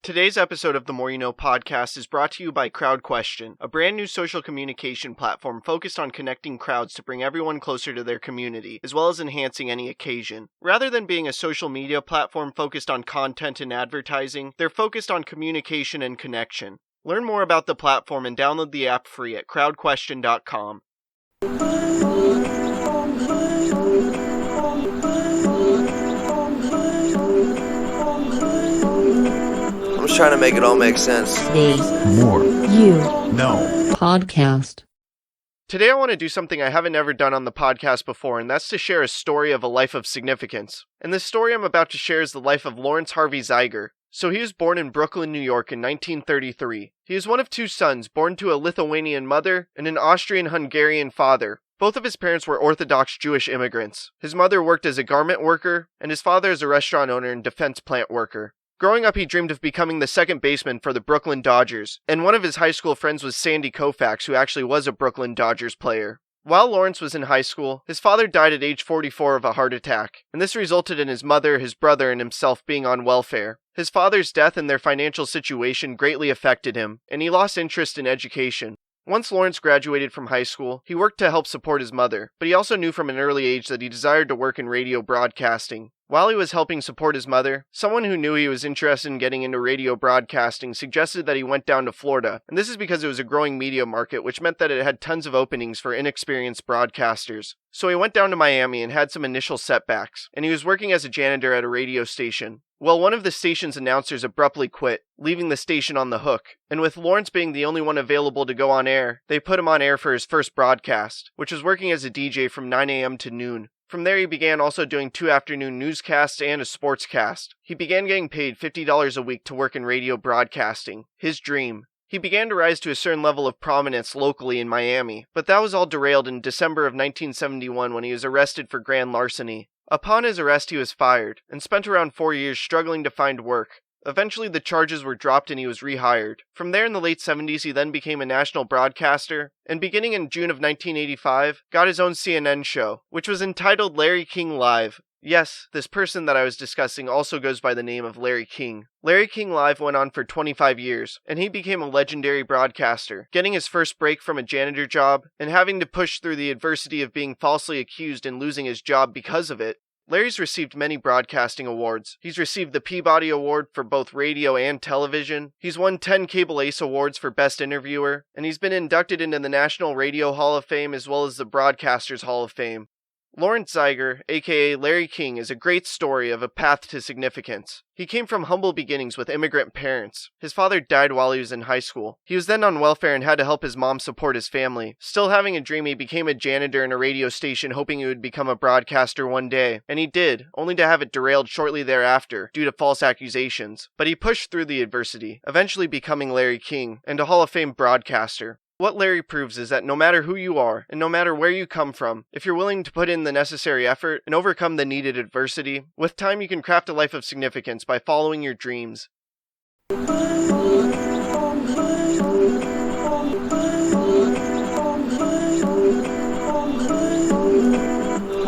Today's episode of the More You Know podcast is brought to you by CrowdQuestion, a brand new social communication platform focused on connecting crowds to bring everyone closer to their community, as well as enhancing any occasion. Rather than being a social media platform focused on content and advertising, they're focused on communication and connection. Learn more about the platform and download the app free at crowdquestion.com. I'm just trying to make it all make sense. Today's More You No podcast. Today I want to do something I haven't ever done on the podcast before, and that's to share a story of a life of significance. And the story I'm about to share is the life of Lawrence Harvey Zeiger. So he was born in Brooklyn, New York in 1933. He is one of two sons, born to a Lithuanian mother and an Austrian-Hungarian father. Both of his parents were Orthodox Jewish immigrants. His mother worked as a garment worker, and his father as a restaurant owner and defense plant worker. Growing up, he dreamed of becoming the second baseman for the Brooklyn Dodgers, and one of his high school friends was Sandy Koufax, who actually was a Brooklyn Dodgers player. While Lawrence was in high school, his father died at age 44 of a heart attack, and this resulted in his mother, his brother, and himself being on welfare. His father's death and their financial situation greatly affected him, and he lost interest in education. Once Lawrence graduated from high school, he worked to help support his mother, but he also knew from an early age that he desired to work in radio broadcasting. While he was helping support his mother, someone who knew he was interested in getting into radio broadcasting suggested that he went down to Florida, and this is because it was a growing media market, which meant that it had tons of openings for inexperienced broadcasters. So he went down to Miami and had some initial setbacks, and he was working as a janitor at a radio station. Well, one of the station's announcers abruptly quit, leaving the station on the hook, and with Lawrence being the only one available to go on air, they put him on air for his first broadcast, which was working as a DJ from 9 a.m. to noon. From there, he began also doing 2 afternoon newscasts and a sportscast. He began getting paid $50 a week to work in radio broadcasting, his dream. He began to rise to a certain level of prominence locally in Miami, but that was all derailed in December of 1971 when he was arrested for grand larceny. Upon his arrest, he was fired, and spent around 4 years struggling to find work. Eventually, the charges were dropped and he was rehired. From there in the late 70s, he then became a national broadcaster, and beginning in June of 1985, got his own CNN show, which was entitled Larry King Live. Yes, this person that I was discussing also goes by the name of Larry King. Larry King Live went on for 25 years, and he became a legendary broadcaster, getting his first break from a janitor job, and having to push through the adversity of being falsely accused and losing his job because of it. Larry's received many broadcasting awards. He's received the Peabody Award for both radio and television. He's won 10 Cable Ace Awards for Best Interviewer, and he's been inducted into the National Radio Hall of Fame as well as the Broadcasters Hall of Fame. Lawrence Zeiger, aka Larry King, is a great story of a path to significance. He came from humble beginnings with immigrant parents. His father died while he was in high school. He was then on welfare and had to help his mom support his family. Still having a dream, he became a janitor in a radio station hoping he would become a broadcaster one day. And he did, only to have it derailed shortly thereafter due to false accusations. But he pushed through the adversity, eventually becoming Larry King, and a Hall of Fame broadcaster. What Larry proves is that no matter who you are, and no matter where you come from, if you're willing to put in the necessary effort and overcome the needed adversity, with time you can craft a life of significance by following your dreams. I'm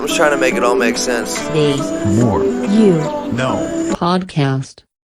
just trying to make it all make sense. Today's More You No podcast.